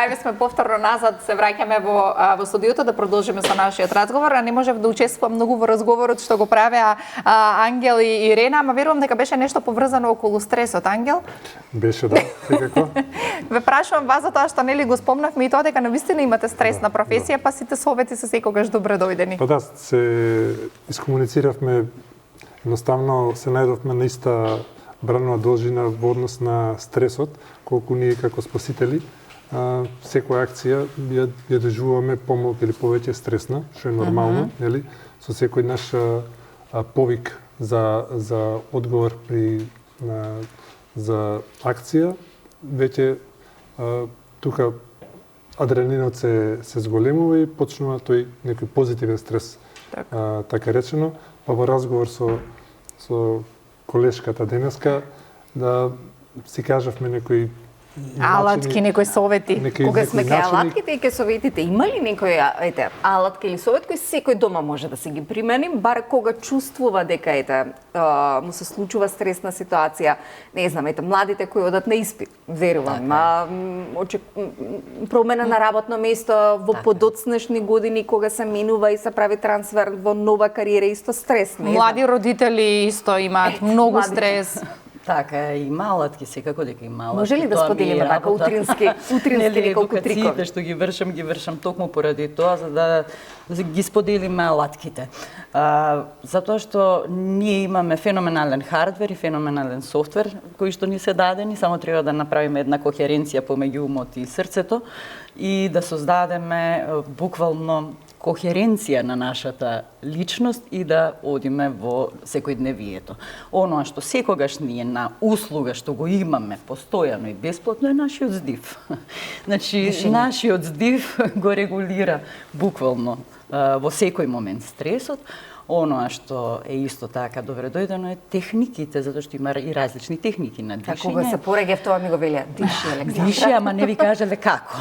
Ајде сме повторно назад, се враќаме во студиото да продолжиме со нашиот разговор. Не можев да учествувам многу во разговорот што го правеа Ангел и Ирена, ама верувам дека беше нешто поврзано околу стресот, Ангел? Беше, да, секако. Ве прашувам вас за тоа што нели го спомнавме и тоа дека навистина имате стресна професија, па сите совети се секогаш добре дојдени. Па да, се искомунициравме, едноставно се најдовме на иста бранова должина во однос на стресот, колку ние како спасители, секоја акција ја доживуваме помалку или повеќе стресна, што е нормално, нели? Со секој наш повик за одговор за акција, веќе тука адреналинот се зголемува и почнува тој некој позитивен стрес, така речено. Па во разговор со колешката денеска да си кажавме некои алатки, некои совети. Кога сме кај алатките и кај советите, има ли некој алатка или совет кој секој дома може да се ги примени, бар кога чувствува дека му се случува стресна ситуација, не знам, младите кои одат на испит, верувам, промена на работно место во подоцнешни години кога се менува и се прави трансфер во нова кариера, исто стрес, не знам. Млади родители исто имаат многу стрес. Така, и малатки, секако дека и малатки. Може ли да споделиме така утрински неколку трикови? Што ги вршам токму поради тоа, за да ги споделиме алатките. Затоа што ние имаме феноменален хардвер и феноменален софтвер, кои што ни се дадени, само треба да направиме една кохеренција помеѓу умот и срцето и да создадеме буквално кохеренција на нашата личност и да одиме во секојдневието. Оноа што секогаш ние на услуга што го имаме постојано и бесплатно е нашиот здив. Значи, нашиот здив го регулира буквално во секој момент стресот. Оноа што е исто така добре дојдено е техниките, затоа што има и различни техники на дишење. Кога се порегев тоа ми го велеа, диши, Александра. Диши, ама не ви кажале како.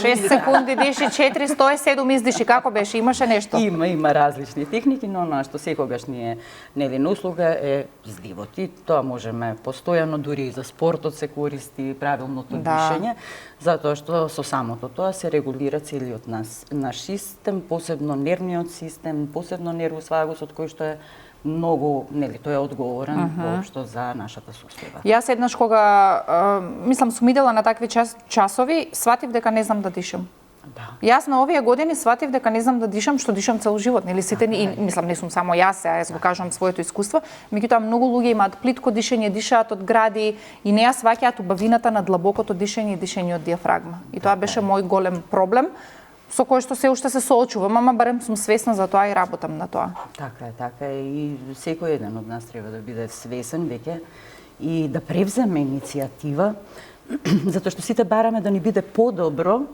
6 секунди диши, 4, 107 издиши, како беше? Имаше нешто? Има различни техники, но оноа што секогаш ние нели на услуга е здивот. И тоа можеме постојано, дури и за спортот се користи правилното дишење, затоа што со самото тоа се регулира целиот наш систем, посебно нервниот систем, посебно нервосвагусот кој што е многу, нели, тој е одговорен воопшто за нашата состојба. Јас еднаш кога мислам сум идела на такви часови, сватив дека не знам да дишам. Да. Јас на овие години сватив дека не знам да дишам, што дишам цел живот, нели сите и мислам не сум само јас го кажувам своето искуство, меѓутоа многу луѓе имаат плитко дишење, дишаат од гради и не ја сваќаат убавината на длабокото дишење и дишење од диафрагма. И тоа беше мој голем проблем со кој што се уште се соочувам, ама барем сум свесна за тоа и работам на тоа. Така е и секој еден од нас треба да биде свесен веќе и да превземе иницијатива, затоа што сите бараме да ни биде подобро.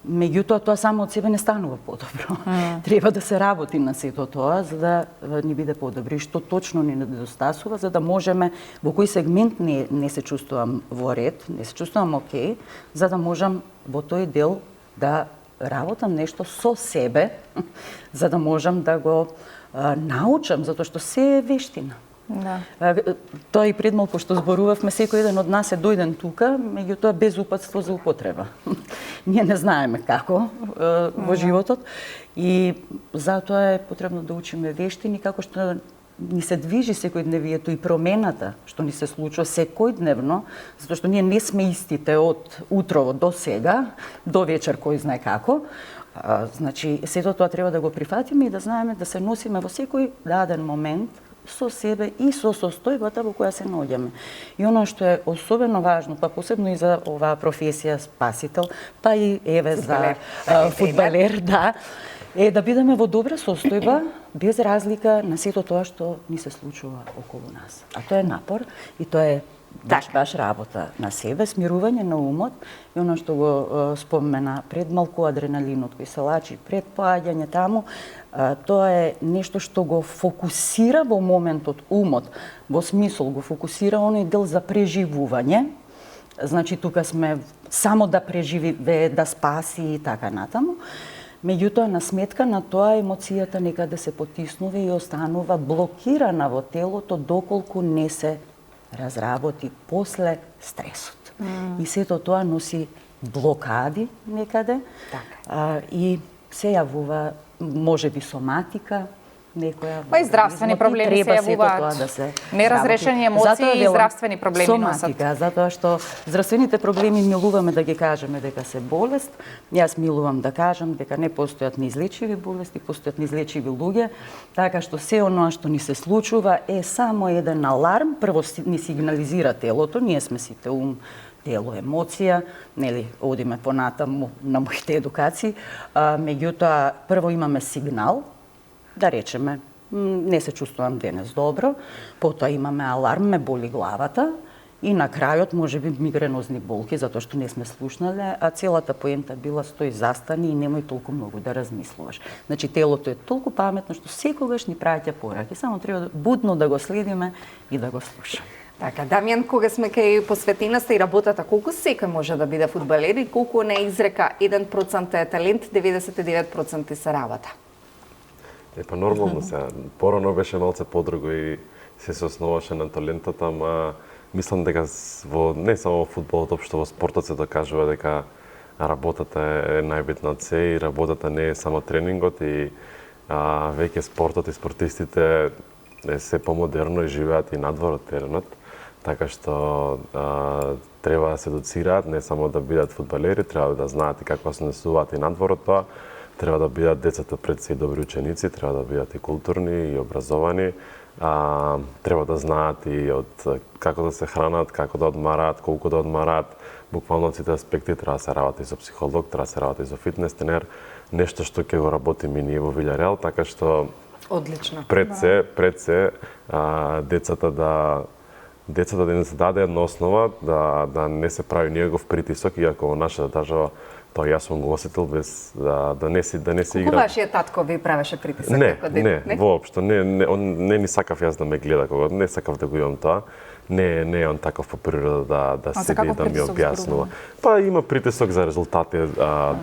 Меѓутоа, тоа само од себе не станува подобро. Треба да се работи на сето тоа, за да ни биде подобро. И што точно ни недостасува, за да можеме, во кој сегмент не се чувствувам во ред, не се чувствувам окей, за да можам во тој дел да работам нешто со себе, за да можам да го научам, затоа што се е вештина. Да. Тоа и пред малку што зборувавме, секој еден од нас е дојден тука, меѓутоа без упатство за употреба. Ние не знаеме како во животот и затоа е потребно да учиме вештини како што ни се движи секојдневието и промената што ни се случува секојдневно, затоа што ние не сме истите од утрово до сега, до вечер кој знае како. Значи, сето тоа треба да го прифатиме и да знаеме да се носиме во секој даден момент со себе и со состојбата во која се наоѓаме. И оно што е особено важно, па посебно и за оваа професија спасител, па и еве за фудбалер, да, е да бидеме во добра состојба, без разлика на сето тоа што ни се случува околу нас. А тоа е напор и тоа е баш работа на себе, смирување на умот и оно што го спомена пред малку адреналинот кој се лачи пред поаѓање таму, тоа е нешто што го фокусира во моментот умот, во смисол го фокусира оној дел за преживување. Значи тука сме само да преживее, да спаси и така натаму. Меѓутоа, на сметка на тоа, емоцијата некаде се потиснува и останува блокирана во телото доколку не се разработи после стресот. И сето тоа носи блокади некаде. И се јавува можеби соматика, некоја Па и здравствени проблеми се јавуваат. Неразрешени емоции и здравствени проблеми носат. Соматика, затоа што здравствените проблеми милуваме да ги кажеме дека се болест. Јас милувам да кажам дека не постојат неизлечиви болести, постојат неизлечиви луѓе, така што се оноа што ни се случува е само еден аларм, прво ни сигнализира телото, ние сме сите ум, тело, емоција, нели, одиме понатаму на моите едукации, меѓутоа прво имаме сигнал, да речеме, не се чувствувам денес добро, потоа имаме аларм, ме боли главата и на крајот можеби мигренозни болки затоа што не сме слушнале, а целата поента била стои застани и немој толку многу да размислуваш. Значи телото е толку паметно што секогаш ни праќа пораки, само треба будно да го следиме и да го слушаме. Така, Дамјан, кога сме кај посветеноста и работата, колку секој може да биде фудбалер и колку не изрека 1% е талент, 99% се работа? Па нормално се. Порано беше малце подруго и се основаше на талентот, ама мислам дека не само во фудбалот, општо во спортот се докажува дека работата е најбитна од се и работата не е само тренингот и веќе спортот и спортистите се помодерно и живеат и надвор од теренот, така што треба да се доцираат, не само да бидат фудбалери, треба да знаат и како се однесуваат и надвор од тоа. Треба да бидат децата пред се и добри ученици, треба да бидат и културни и образовани, треба да знаат и од како да се хранат, како да одмараат, колку да одмараат, буквално од сите аспекти треба да се работи со психолог, треба да се работи со фитнес тренер, нешто што ќе го работиме и ние во Вилјареал, така што одлично. Пред се децата да не се даде една основа, да не се прави никаков притисок, иако во нашата држава тоа јас сум го осетил без да не се игра. Колку вашиот татко ви правеше притисок? Не, воопшто. Не ни сакав јас да ме гледа кога не сакав да го имам тоа. Не е он таков по природа да седи и да ми објаснува. Па има притисок за резултати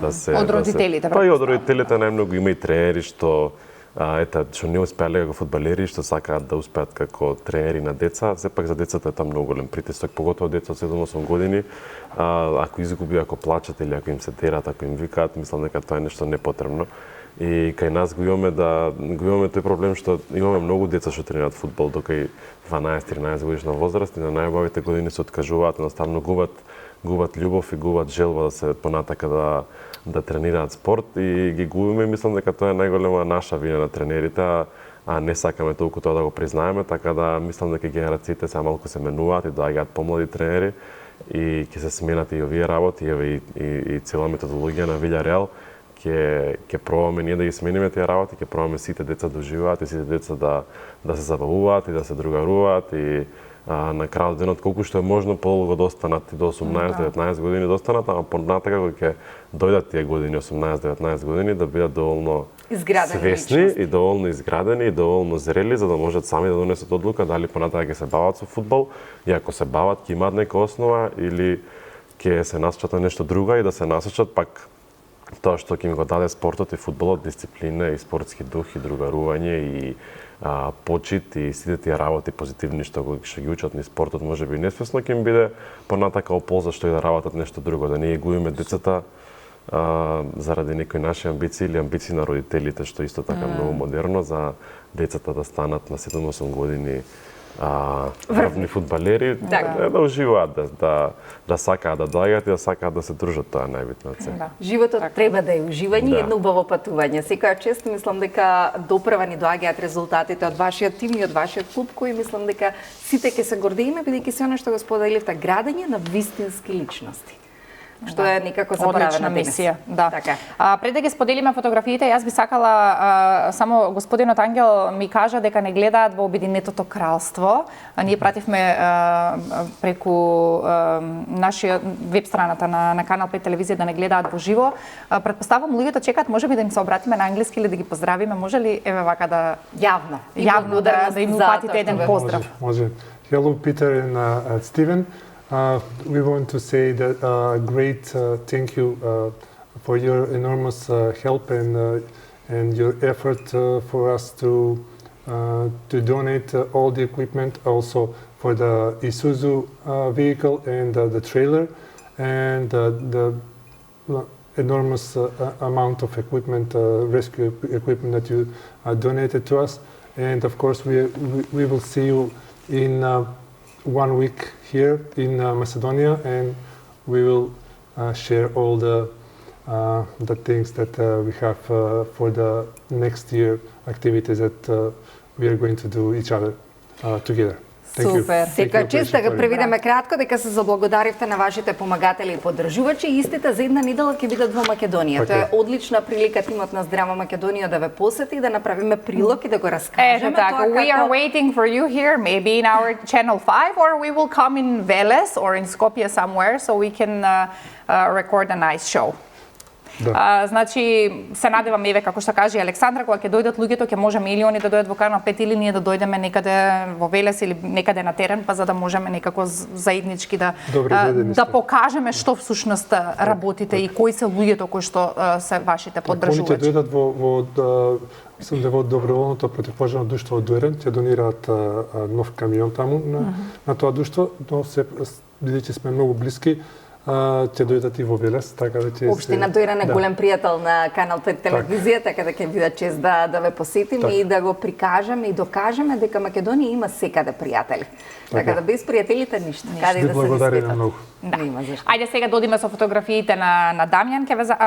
да се од родителите. Па и од родителите најмногу има и тренери што што не успеале како фудбалери, што сакаат да успеат како тренери на деца, сепак за децата е тоа многу голем притисок, поготово деца од 7-8 години, ако изгуби, ако плачат или ако им се терат, ако им викаат, мислам дека тоа е нешто непотребно. И кај нас го имаме тој проблем што имаме многу деца што тренираат фудбал до кај 12-13 годишна возраст и на најубавите години се откажуваат, едноставно губат љубов и губат желба да се понатака да тренираат спорт и ги губиме. Мислам дека тоа е најголема наша вина на тренерите, а не сакаме толку тоа да го признаеме, така да мислам дека генерациите се малку се менуваат и доаѓаат помлади тренери и ќе се сменат и овие работи, и цела методологија на Вилјареал. Ќе пробаме ние да ги смениме тие работи, ќе пробаме сите деца да уживаат и сите деца да се забавуваат и да се другаруваат и на крајот денот колку што е можно подолго да останат и до 18-19 години да останат, ама понатака кога ќе дојдат тие години 18-19 години да бидат доволно свесни и доволно изградени и доволно зрели за да можат сами да донесат одлука дали понатака ќе се бават со фудбал и ако се бават ќе имаат нека основа или ќе се насочат на нешто друго и да се насочат пак тоа што ќе им го даде спортот и фудбалот, дисциплина и спортски дух и другарување и почит и сите тие работи позитивни што ги учат ни спортот, можеби несвесно ќе им биде понатака ополза што и да работат нешто друго, да не ги губиме децата заради некои наши амбиции или амбиции на родителите, што исто така многу модерно за децата да станат на 7-8 години врвни фудбалери, да уживаат, да сакаат да доаѓаат и да сакаат да се дружат, тоа е најбитно од се. Животот треба да е уживање и едно убаво патување. Секоја чест мислам дека доправа ни доаѓаат резултатите од вашиот тим и од вашиот клуб, кој мислам дека сите ќе се гордееме бидејќи се она што го споделивте, градење на вистински личности. Што е некако заборавена мисија. Да. Така. Пред да ги споделиме фотографиите, јас би сакала само господинот Ангел ми кажа дека не гледаат во Обединетото кралство. Ние пративме преку нашиот веб страната на Канал 5 телевизија да не гледаат во живо. Претпоставам луѓето чекаат можеби да им се обратиме на англиски или да ги поздравиме. Може ли еве вака да јавно да им упатите еден поздрав? Може. Hello Peter and Steven. We want to say that great thank you for your enormous help and your effort for us to donate all the equipment, also for the Isuzu vehicle and the trailer. and the enormous amount of equipment, rescue equipment that you donated to us. And of course, we will see you in 1 week here in Macedonia, and we will share all the things that we have for the next year activities that we are going to do each other together. Thank you. Супер. Сега чест да го преведеме кратко дека се заблагодаривте на вашите помагатели и поддржувачи. Истите за една недела ќе бидат во Македонија. Тоа е одлична прилика тимот на Здрава Македонија да ве посети и да направиме прилог и да го раскажеме. Ето така, we are waiting for you here, maybe in our Channel 5, or we will come in Veles or in Skopje somewhere, so we can record a nice show. Да. Значи, се надевам, еве, како што кажи Александра, кога ќе дојдат луѓето, ќе можеме или они да дојдат во Канал 5 или ние да дојдеме некаде во Велес или некаде на терен, па за да можеме некако заеднички да покажеме што всушност работите и кои се луѓето кои што се вашите поддржувачи. Они ќе дојдат мислам да во доброволното противпожарно друштво од Дуерен, ќе донираат нов камион таму на тоа друштво, но се бидејќи сме многу блиски, ќе дојдат и во Велес, така да ќе Општина Дуерен е голем пријател на Канал 5 телевизија, така да ќе бидат чест да ве посетиме и да го прикажеме и докажеме дека Македонија има секаде пријатели. Така да без пријателите ништо. Каде да се благодариме многу. Да. Ајде сега да одиме со фотографиите на Дамјан,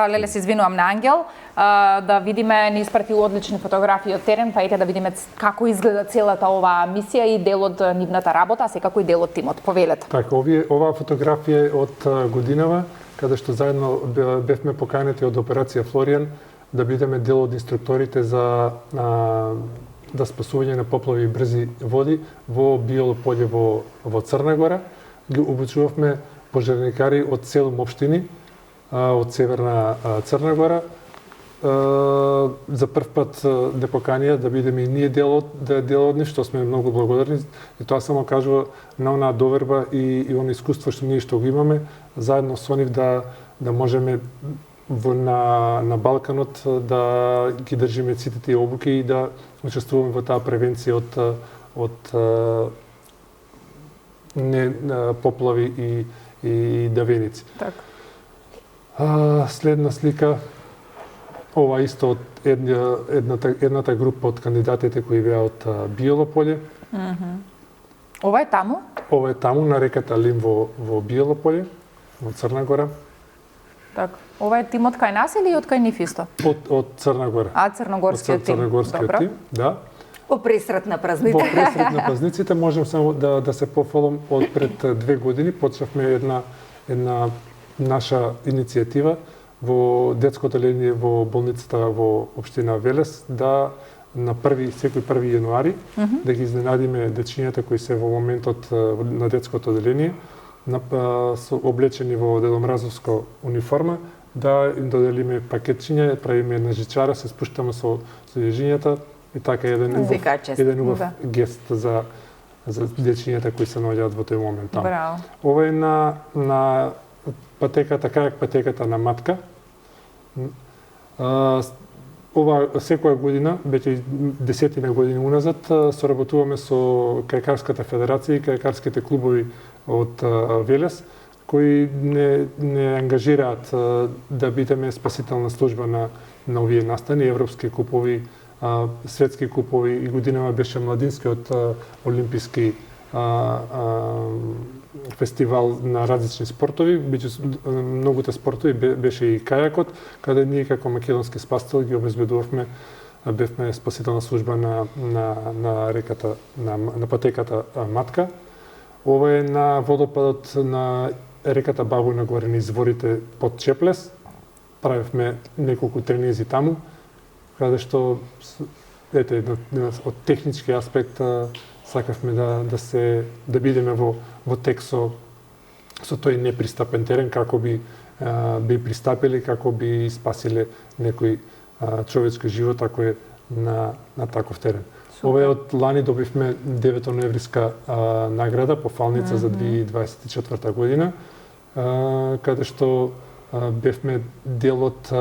леле се извинувам, на Ангел, да видиме, ни испрати одлични фотографии од терен, па ете да видиме како изгледа целата оваа мисија и дел од нивната работа, а секако и дел од тимот. Повелете. Така, оваа фотографија е од годинава, каде што заедно бевме поканети од операција Флоријан да бидеме дел од инструкторите за да спасување на поплави и брзи води во Биело поле во Црна Гора. Ги обучувавме пожарникари од 7 општини од северна Црна Гора. За прв пат не поканија да бидеме и ние дел од нив, што сме многу благодарни. И тоа само кажува на онаа доверба и оно искуство што ние што го имаме, заедно со нив да можеме на Балканот да ги држиме сите тие обуки и да учествуваме во таа превенција од поплави и давеници. Така. Следна слика, ова исто од едната група од кандидатите кои беа од Биело поле. Ова е таму? Ова е таму на реката Лим во Биело поле, во Црна Гора. Така. Ова е тимот кај нас или од кај нив исто? Од Црна Гора. Црногорскиот тим. Црногорскиот тим, да. Во пресрет на празниците. Во пресрет на празниците можам само да се пофалам од пред 2 години почнавме една наша иницијатива во детското одделение во болницата во општина Велес да на секој 1 јануари да ги изненадиме дечињата кои се во моментот на детското одделение со облечени во дедомразовска униформа, да им доделиме пакетчиња, правиме една жичара, се спуштаме со јажињата и така еден убав гест за дечињата кои се наоѓаат во тој момент таму. Браво. Ова е на патеката, кајак патеката на Матка. Ова секоја година, веќе 10 години уназад, соработуваме со кајакарската федерација и кајакарските клубови од Велес, кои не ангажираат да бидеме спасителна служба на овие настани, европски купови, светски купови и годинава беше младинскиот олимписки фестивал на различни спортови, многуте спортови беше и кајакот, каде ние како македонски спасител ги обезбедувавме, бевме спасителна служба на реката, на патеката Матка. Ова е на водопадот на реката Бабуна горе на изворите под Чеплес. Правевме неколку тренинзи таму, каде што од технички аспект сакавме да бидеме во тек со тој непристапен терен, како би пристапили, како би спасиле некој човечки живот ако е на таков терен. Ова е од лани добивме 9 ноемвриска награда по фалница за 2024 година, каде што бевме дел од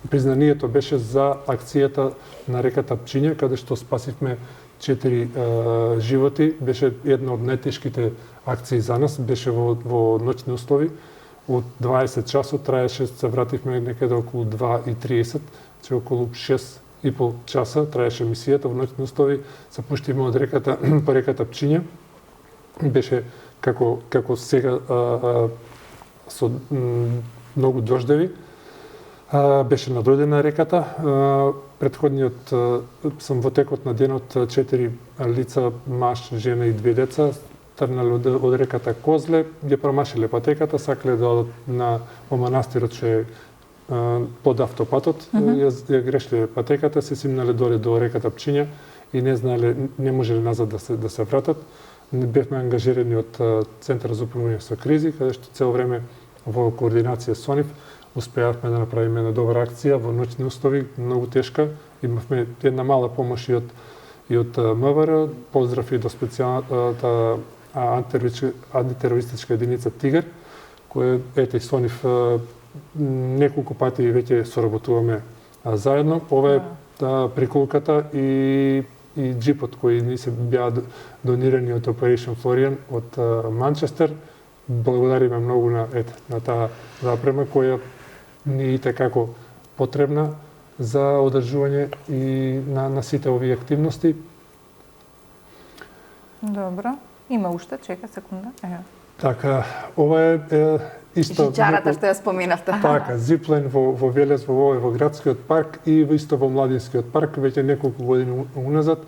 признанието беше за акцијата на реката Пчиња, каде што спасивме 4 животи. Беше една од најтешките акции за нас, беше во ноќни услови. Од 20 часот траеше, се вративме некаде околу 2:30, че околу 6,5 часа траеше мисијата во ноќни услови. Се пуштиме од реката по реката Пчиња. Беше како сега со многу дождеви. Беше надојдена реката. Предходниот сам во текот на денот 4 лица, маж, жена и 2 деца тргнале од реката Козле, ја промашиле патеката, сакале да одат во манастирот што е под автопатот, ја грешиле патеката, се симнале доле до реката Пчиња и не знаеле, не можеле назад да се вратат. Бевме ангажирани од Центар за управување со кризи, каде што цело време во координација со нив успеавме да направиме една добра акција во ноќни услови, многу тешка. Имавме една мала помош и од МВР, поздрав и до специјалната антитерористичка единица Тигар, која ете со нив неколку пати веќе соработуваме заедно. Ова е приколката и джипот кои ни се беа донирани од Operation Florian од Манчестер. Благодариме многу на таа запрема која ни е како потребна за одржување и на сите овие активности. Добро. Има уште, чека секунда. Така, ова е исто Чичарата што ја споменавте. Така, зиплайн во Велес, во градскиот парк и исто во младинскиот парк, веќе неколку години уназад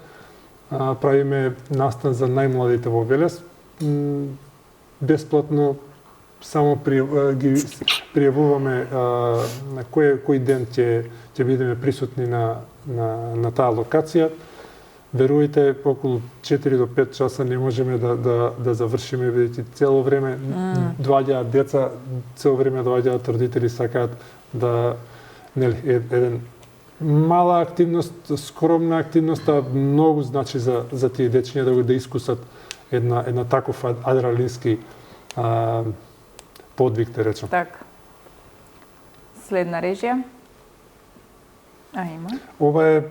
правиме настан за најмладите во Велес. Бесплатно само ги пријавуваме на кој ден ќе бидеме присутни на таа локација. Верујте, околу 4 до 5 часа не можеме да завршиме, бидејќи цело време доаѓаат деца, цело време доаѓаат родители, сакаат да еден мала активност, скромна активност, а многу значи за тие дечиња да искусат една таков адреналински подвиг, да речем. Така. Следна режија. Има. Ова е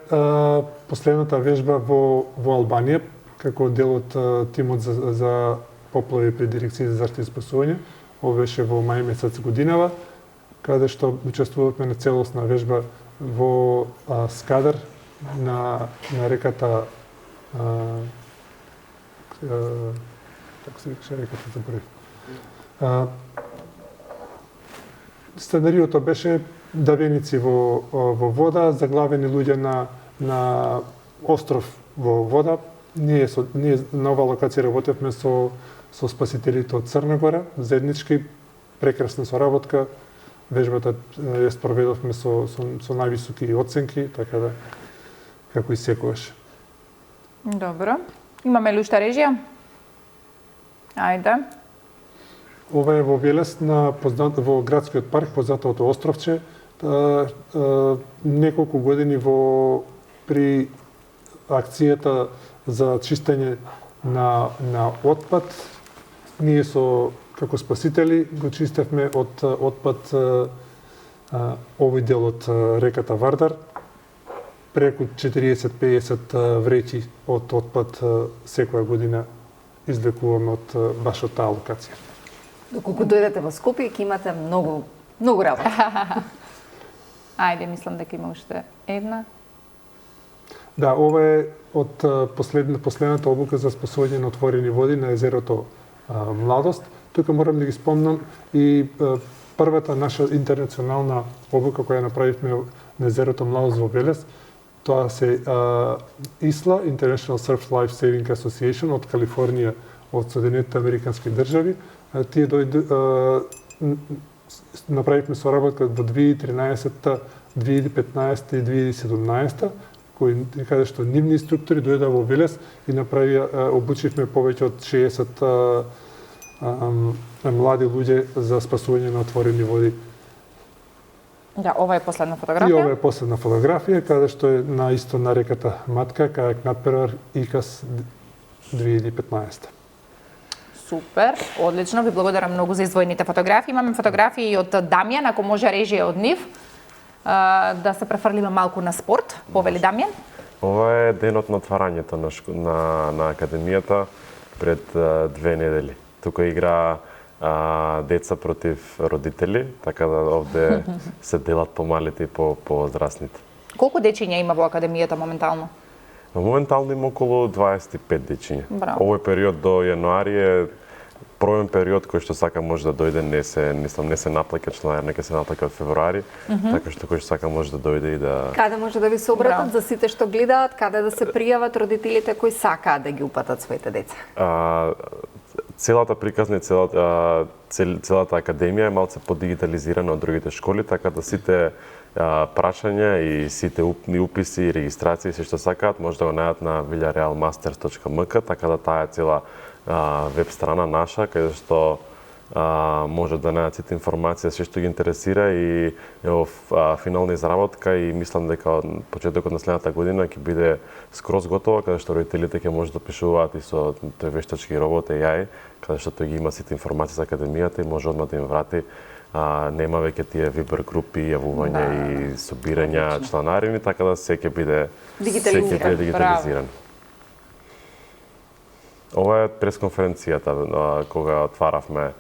последната вежба во Албанија, како дел од тимот за поплави при Дирекција за заштита и спасување. Ова беше во мај месец годинава, каде што учествувавме на целосна вежба во Скадар на реката како се викаше реката, заборав. Сценариото беше давеници во вода, заглавени луѓе на остров во вода. Ние на оваа локација работевме со спасителите од Црна Гора, заеднички, прекрасна соработка. Вежбата ја спроведовме со највисоки оценки, така да како и секогаш. Добро. Имаме ли уште режија? Ајде. Ова е во Велес, во градскиот парк, познатото островче. Неколку години при акцијата за чистење на отпад, ние како спасители го чистевме од отпад овој дел од реката Вардар. Преку 40-50 вреќи од отпад секоја година извлекуваме од баш од таа локација. Доколку дојдете во Скопје, ќе имате многу работа. Ајде, мислам дека има уште една. Да, ова е од последната одлука за спасување на отворени води на езерото Младост. Тука морам да ги спомнам и првата наша интернационална одлука која направивме на езерото Младост во Велес. Тоа се ИСЛА, International Surf Life Saving Association од Калифорнија, од Соединетите Американски држави. Тие направивме соработка во 2013, 2015 и 2017, каде што нивни инструктори дојдоа во Велес и обучивме повеќе од 60 млади луѓе за спасување на отворени води. Да, ова е последна И фотографија. ова е последна фотографија, каде што е на реката Матка, кајак надпревар ИКАС 2015. Супер, одлично, ви благодарам многу за издвоените фотографии. Имаме фотографии и од Дамјан, ако може режија од нив. да се префрлиме малку на спорт, повели Дамјан. Ова е денот на отварањето на академијата пред 2 недели. Тука игра деца против родители, така да овде се делат помалите и по-возрастните. Колку дечиња има во академијата моментално? Моментално има околу 25 дечиња. Браво. Овој период до јануари е проен период кој што сака може да дојде, не се наплаќа членарина, ќе се наплаќа од февруари, така што кој што сака може да дојде и да... Каде може да ви се обратат Браво. за сите што гледаат, каде да се пријават родителите кои сакаат да ги упатат своите деца? Целата приказна и целата академија е малце подигитализирана од другите школи, така да сите прашања и сите уписи и регистрации, се што сакаат, може да го најдат на villarealmasters.mk, така да таа е цела веб страна наша, каде што може да најдат сите информација, се што ги интересира и ево финална изработка и мислам дека почетокот на следната година ќе биде скроз готова, каде што родителите ќе може да пишуваат и со тој вештачки робот AI, каде што тој ги има сите информации за академијата и може одма да им врати. Нема веќе тие вибер групи, јавувања и собирања чланарини, така да се ќе биде дигитализиран. Ова е пресконференцијата кога отваравме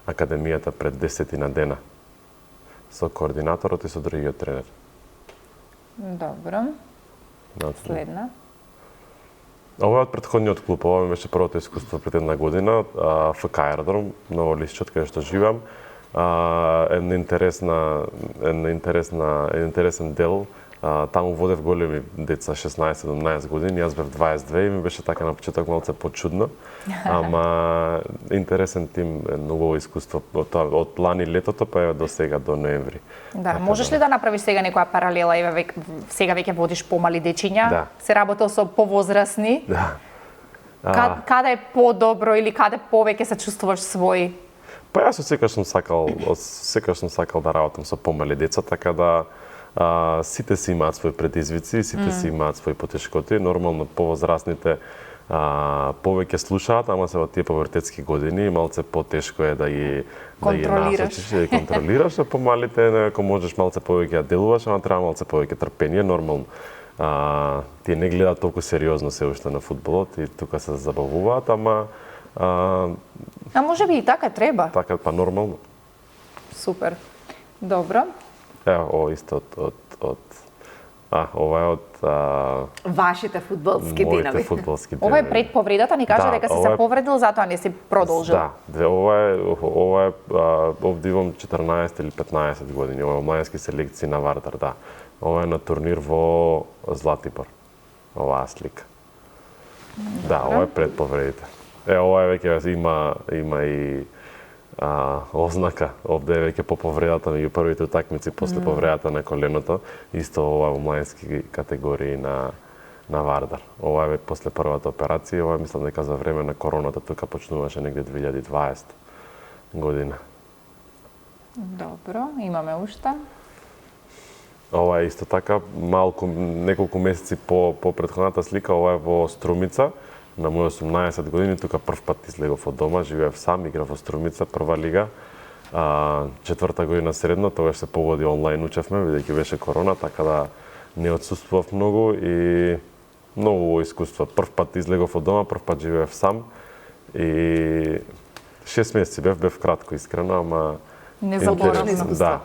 академијата пред 10 на дена со координаторот и со другиот тренер. Добро. Следна. Ова е од претходниот клуб, ова ми беше првото искуство пред една година, ФК Аеродром, Ново Лисичот, каде што живеам. Еден интересен дел. Таму водев големи деца, 16-17 години, јас бев 22 и ми беше така на почеток малце почудно. Ама интересен тим, многу искуство од лани летото па е до сега, до ноември. Да, можеш ли да направиш сега некоја паралела, сега веќе водиш помали дечиња, Да. се работел со повозрасни? Да. Каде е подобро или каде повеќе се чувствуваш свој? Па јас секогаш сум сакал да работам со помали деца, така да сите си имаат своји предизвици, сите си имаат своји потешкоти. Нормално повозрастните повеќе слушаат, ама се во тие повртетски години малце потешко е да ги насочиш, да ги контролираш, а помалите ако можеш малце повеќе да делуваш, ама треба малце повеќе трпение, нормално. Тие не гледаат толку сериозно се уште на фудбалот и тука се забавуваат, ама можеби и така треба. така па нормално. Супер. Добро. Ево, ова исто ова е од Вашите фудбалски моите денови. фудбалски денови. Ова е пред повредата, ни кажа Да, дека си ова се е- повредил, затоа не си продолжил. Да, ова е овде имам 14 или 15 години, ова е младенски селекции на Вардар, да. Ова е на турнир во Златибор. Оваа слика. Да, ова е пред повредите. Ова е веќе има и ознака, овде е веќе по повредата меѓу првите утакмици после повредата на коленото, исто ова во младенски категории на Вардар. Ова е после првата операција, ова мислам дека за време на короната тука почнуваше негде 2020 година. Добро, имаме уште. Ова е исто така неколку месеци по претходната слика, ова е во Струмица. На мој 18 години, тука прв пат излегов од дома, живеев сам, играв во Струмица, прва лига. 4-та година средно, тогаш се погоди онлайн учевме, бидејќи беше корона, така да не отсуствував многу и многу искуство. Прв пат излегов од дома, прв пат живеев сам и 6 месеци бев кратко искрено, ама Незаборавно. Да, мислам за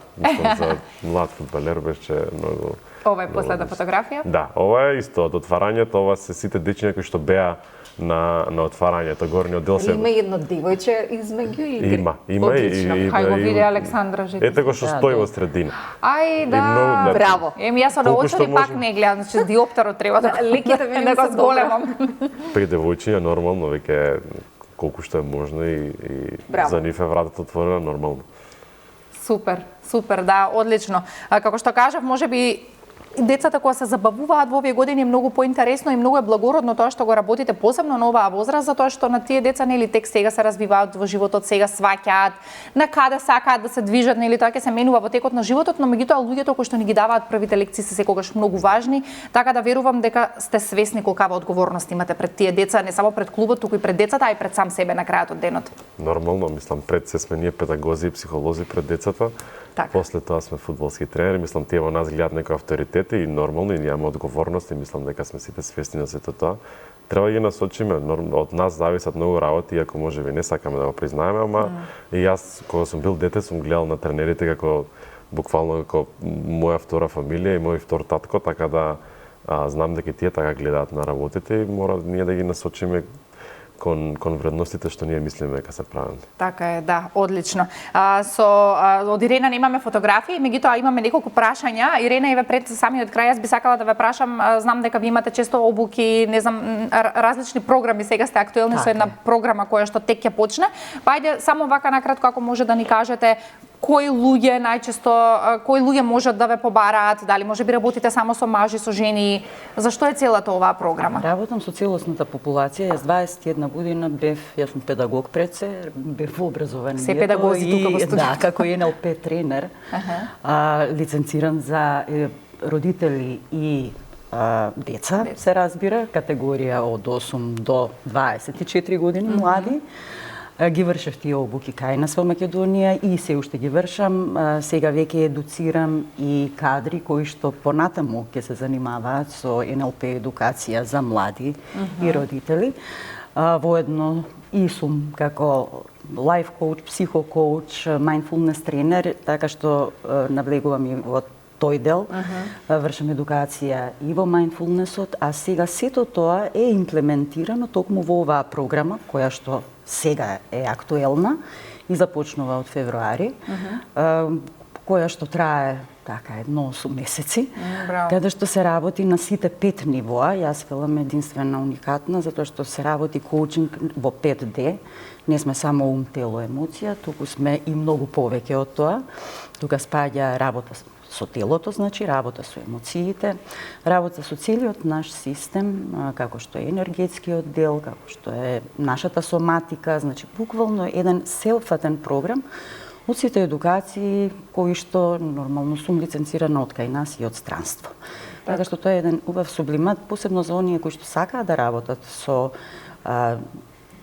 млад фудбалер беше многу. Ова е последна фотографија. Да, ова е исто од отварањето, ова се сите дечиња кои што беа на отварањето, горниот дел се Има едно девојче измеѓу или Има Одлично. Кај го виде Александра Жеков. Ете го што стои во средина. Ај, да. многу- Браво. Јас од Колку што очари пак можем. не гледам, значи диоптерот треба да Ликите мене да ми го се зголемам. При девојчиња нормално веќе колку што е можно и Браво. за нив е вратата отворена нормално. Супер, да, одлично. Како што кажав, можеби децата кога се забавуваат во овие години е многу поинтересно и многу е благородно тоа што го работите посебно на оваа возраст, затоа што на тие деца нели тек сега се развиваат во животот, сега сваќаат на каде сакаат да се движат, нели тоа ќе се менува во текот на животот, но меѓутоа луѓето кои што ни ги даваат првите лекции се секогаш многу важни, така да верувам дека сте свесни колкава одговорност имате пред тие деца, не само пред клубот, туку и пред децата, а и пред сам себе на крајот од денот. Нормално, мислам, пред се сме ние педагози и психолози пред децата. Така. После тоа сме фудбалски тренери, мислам тие во нас гледаат некои авторитети и нормално и имаме одговорност и мислам дека сме сите свесни на сето тоа. Треба ги насочиме, од нас зависат многу работи, иако можеби не сакаме да го признаеме, ама и јас кога сум бил дете сум гледал на тренерите како буквално како моја втора фамилија и мој втор татко, така да знам дека тие така гледаат на работите и мора ние да ги насочиме кон вредностите што ние мислиме дека се правилни. Така е, да, одлично. Од Ирена немаме фотографии, меѓутоа имаме неколку прашања. Ирена, еве пред самиот крај, јас би сакала да ве прашам, знам дека ви имате често обуки, не знам, различни програми, сега сте актуелни со една програма која што тек ќе почне. Па ајде само вака накратко ако може да ни кажете кои луѓе најчесто, кои луѓе можат да ве побараат, дали може би работите само со мажи, со жени, зашто е целата оваа програма? Работам со целосната популација, јас 21 година јас сум педагог пред се, бев во образованието. Се педагози тука во студиото. Да, како НЛП тренер, лиценциран за родители и деца, се разбира, категорија од 8 до 24 години млади. Ги вршев тие обуки кај нас во Македонија и се уште ги вршам. Сега веќе едуцирам и кадри кои што понатаму ќе се занимаваат со НЛП едукација за млади и родители. Воедно и сум како лайф коуч, психокоуч, mindfulness тренер, така што навлегувам и во тој дел. Вршам едукација и во mindfulnessот, а сега сето тоа е имплементирано токму во оваа програма која што сега е актуелна и започнува од февруари, која што трае така 8 месеци, каде што се работи на сите 5 нивоа. Јас велам единствена, уникатна, затоа што се работи коучинг во 5D. Не сме само ум, тело, емоција, туку сме и многу повеќе од тоа. Тука спаѓа работа со телото, значи работа со емоциите, работа со целиот наш систем, како што е енергетскиот дел, како што е нашата соматика, значи буквално еден сеопфатен програм од сите едукации кои што нормално сум лиценцирана од кај нас и од странство. Така што тоа е еден убав сублимат, посебно за оние кои што сакаат да работат со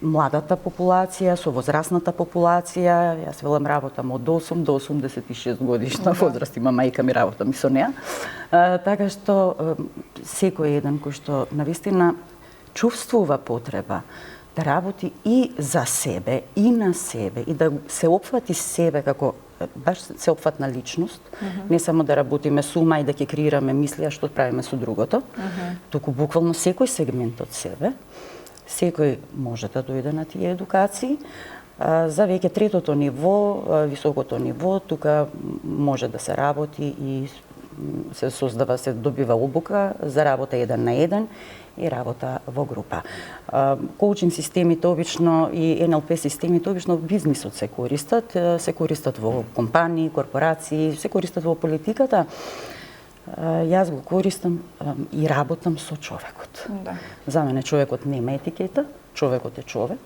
младата популација, со возрастната популација. Јас велам работам од 8 до 86 годишна возраст, има мајка ми, работам и со неа. Така што секој еден кој што навистина чувствува потреба да работи и за себе, и на себе, и да се опфати себе како баш сеопфатна личност, не само да работиме со ума и да ќе креираме мисли, а што правиме со другото, туку буквално секој сегмент од себе. Секој може да дојде на тие едукации. За веќе третото ниво, високото ниво, тука може да се работи и се создава, се добива обука за работа 1 на 1 и работа во група. Коучинг системите обично и НЛП системите обично во бизнисот се користат во компании, корпорации, се користат во политиката. Јас го користам и работам со човекот. Да. За мене човекот нема етикета, човекот е човек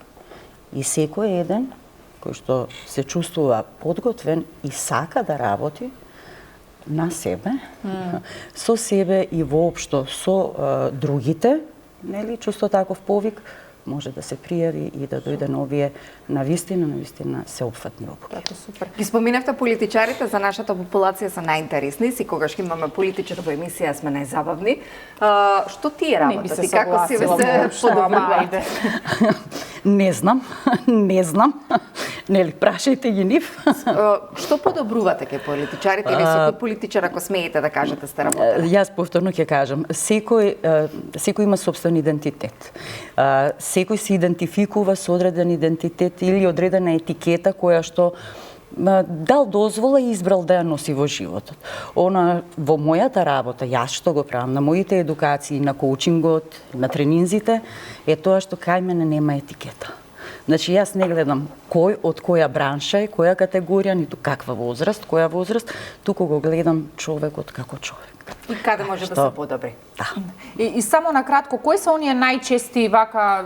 и секој еден кој што се чувствува подготвен и сака да работи на себе, со себе и воопшто со другите, нели, чувство таков повик, може да се пријави и да дојде на овие навистина сеопфатни обуки. Така, супер. Ги споминавте политичарите, за нашата популација се најинтересни, си когаш имаме политичар во емисија сме најзабавни. Што тие работат и како се подобруваат? Не знам. Нели, прашајте ги нив. Што подобрувате ке политичарите или со кој политичар, ако смеете да кажете, сте работели? Јас повторно ќе кажам, секој има собствен идентитет. Секој се идентификува со одреден идентитет или одредена етикета која што дал дозвола и избрал да ја носи во животот. Она во мојата работа, јас што го правам, на моите едукации, на коучингот, на тренинзите, е тоа што кај мене нема етикета. Значи, јас не гледам кој, од која бранша е, која категорија, ниту каква возраст, туку го гледам човекот како човек. И каде може да се подобри? И само на кратко, кои се оние најчести вака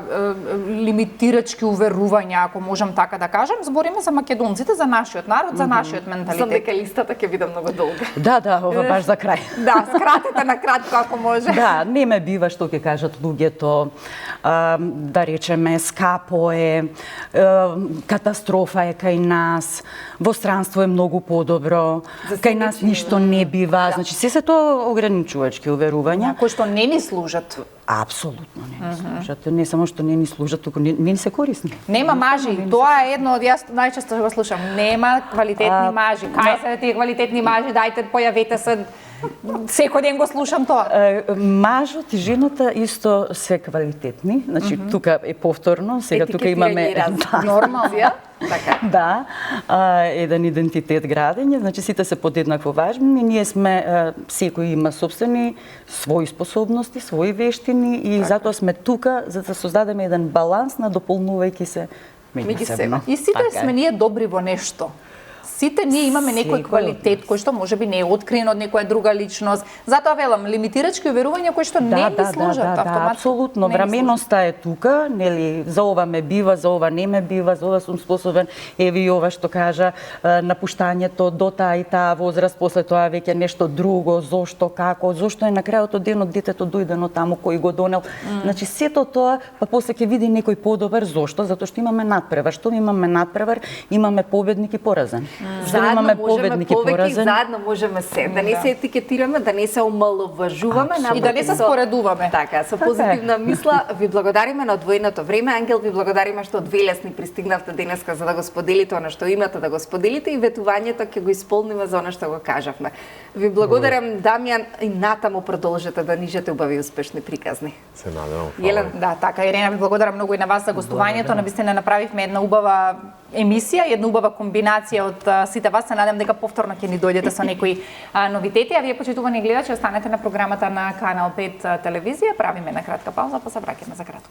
лимитирачки уверувања, ако можам така да кажам, збориме за македонците, за нашиот народ, за нашиот Знам менталитет. дека листата ќе биде многу долга. Да, ова баш за крај. Да, скратете на кратко ако може. Да, не ме бива што ќе кажат луѓето, да речеме скапо е, катастрофа е кај нас, во странство е многу подобро, кај нас ништо не бива, значи се тоа ограничувачки уверувања. Кои што не ни служат. Апсолутно не ни служат. Не само што не ни служат, туку не ни се корисни. Нема мажи, тоа е едно од јас најчесто го слушам. Нема квалитетни мажи. Кај се тие квалитетни мажи? Дајте појавете се. Секој ден го слушам тоа. Мажот и жената исто се квалитетни. Значи тука е повторно, сега тука имаме Нормално. Така. Да, еден идентитет градење, значи сите се подеднакво важни, ние сме, секој има собствени своји способности, своји вештини и затоа сме тука за да создадеме еден баланс надополнувајќи се меѓусебно. И сите сме ние добри во нешто. Сите ние имаме некој квалитет кој што можеби не е откриен од некоја друга личност. Затоа велам, лимитирачки уверувања кои што не ни служат автоматски. Апсолутно, враменоста е тука, нели, за ова ме бива, за ова не ме бива, за ова сум способен, еви ова што кажа, напуштањето до таа и таа возраст, после тоа веќе нешто друго, зошто, како, зошто е на крајот од денот детето дојдено таму кој го донел. Значи сето тоа, па после ќе види некој подобар, зошто? Затоа што имаме надпревар. Што имаме надпревар? Имаме победник и поразен. Заедно можеме повеќе и заедно можеме се. Да не се етикетираме, да не се омаловажуваме, и да не се споредуваме. Така, со позитивна мисла, ви благодариме на одвоеното време. Ангел, ви благодариме што од Велес ни пристигнавте денеска за да го споделите она што имате да го споделите и ветувањето ќе го исполниме за она што го кажавме. Ви благодарам, Дамјан, и натаму продолжете да нижете убави и успешни приказни. Се надевам. Јелен, да, така, Ирена, ви благодарам многу и на вас за гостувањето. Навистина направивме една убава емисија, една убава комбинација од сите вас. Се надам дека повторно ќе ни дојдете со некои новитети, а вие почитувани гледачи останете на програмата на Канал 5 телевизија. Правиме на кратка пауза, па се враќаме за кратко.